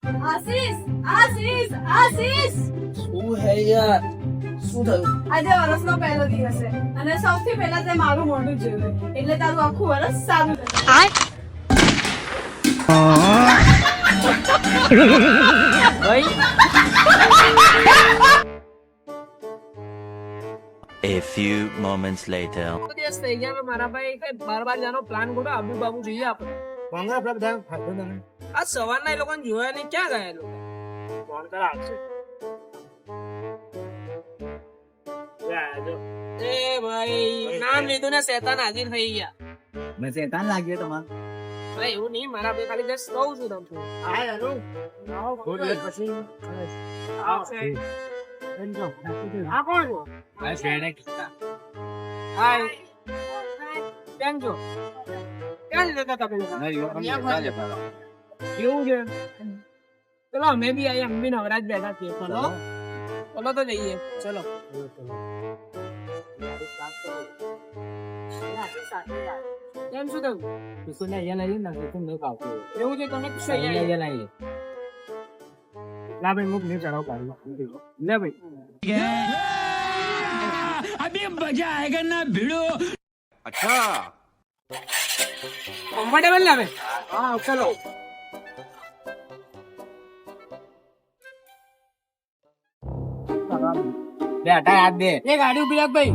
આશીષ આશીષ આશીષ શું હે યાર? શું થયું? આજે વરસનો પહેલો દિવસ છે અને સૌથી પહેલા તે મારું મોઢું જોયું એટલે તારું આખું વરસ સારું જશે. A few moments later. દિવસ થઈ ગયા મારા ભાઈ કઈ બાર જવાનો પ્લાન કરો આબુ બાબુ જઈએ આપણે. વાંગા આપડા બધા ફાયદો નહીં. આ સવારના એ લોકોને જોયા નહીં, ક્યાં ગયા એ લોકો? ફોન કરા આવશે. એ ભાઈ નામ લીધું ને શેતાન હાજર થઈ ગયા. મેં શેતાન લાગ્યો તમારે. અરે એવું નહીં, મારા ભાઈ ખાલી જસ્ટ કહું છું તમને. હા યાર થોડી વાર પછી આવશે. આ કોણ છે? આ ફ્રેન્ડ હાય કેમ છો? ક્યાં જતા હતા પેલા? કેવું છે? ચલો અમે બી આયા, અમે બી નવરાજ બેઠા છીએ. ચલો ચલો તો જઈએ. ચલો કેમ શું થયું? કિશોરને અહીંયા લઈ ને કિશોર નહીં ભાવતું. એવું છે તમે શું અહીંયા અહીંયા? લઈ ના ભાઈ મુક નહીં ચડાવ પાડી લે ભાઈ. કમ્ફર્ટેબલ ને હવે? હા ચલો. બેટા યાદ દે. એ ગાડી ઉભી રાખ ભાઈ.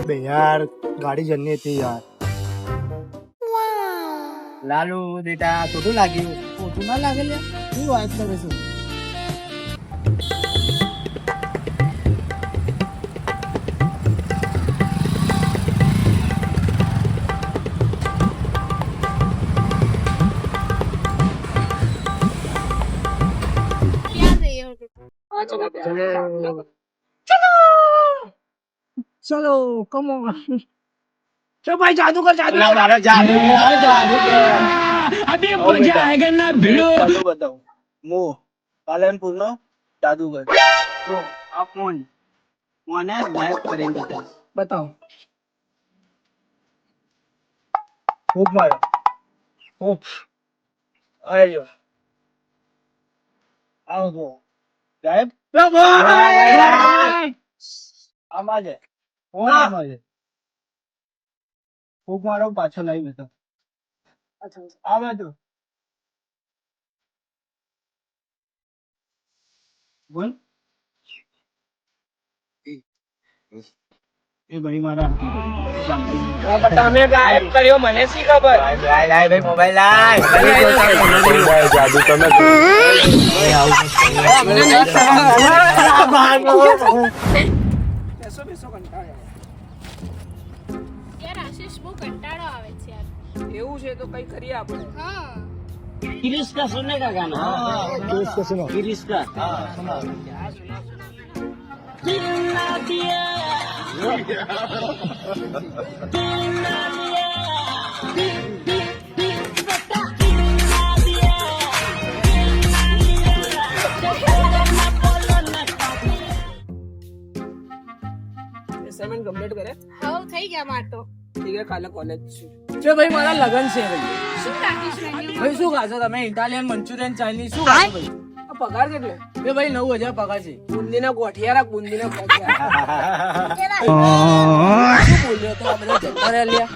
બે યાર ગાડી જની હતી યાર. લાલુ બેટા ખોટું લાગ્યું. ખોટું ના લાગે લે. શું વાત કરે છે? ચલો કમો. ચલો ભાઈ જાદુ કર જાદુ. મારા જાદુ અભી મજા આયેગા ના ભીડો. જાદુ બતાઓ. મો પાલનપુર નો જાદુગર. તો આ ફોન મને ગાયબ કરીને બતાવો. બતાવો. ખૂબ મારો ખૂબ આયો આવો તો ગાયબ. આમાં છે ફોન આમાં છે. ખૂબ મારો પાછો લાવી બતાવો. આ બાજુ બોલ. એ ભાઈ મારા તમે ગાયબ કર્યો મને શી ખબર? ભાઈ મોબાઈલ લાય. જાદુ તમે બેસો બેસો કંટાળો. યાર આશીષ બહુ કંટાળો આવે છે યાર. એવું છે તો કઈ કરીએ આપણે. હા गिरीश का सुनने का गाना. गिरीश का सुनो. गिरीश का. એસાઇનમેન્ટ કમ્પ્લીટ કરે? હવે થઈ ગયા માર તો. ઠીક છે, કાલે કોલેજ છે ભાઈ. મારા લગન છે ભાઈ. શું રાખીશ મેન્યુ? ભાઈ શું ખાશો તમે? ઇટાલિયન, મંચુરિયન, ચાઇનીઝ શું ખાશો ભાઈ? આ પગાર કેટલો? એ ભાઈ 9,000 પગાર છે. બુંદીના ગોઠિયારા, બુંદીના ગોઠિયારા. શું બોલ્યો તો આ બધા જતા રહ્યા લ્યા?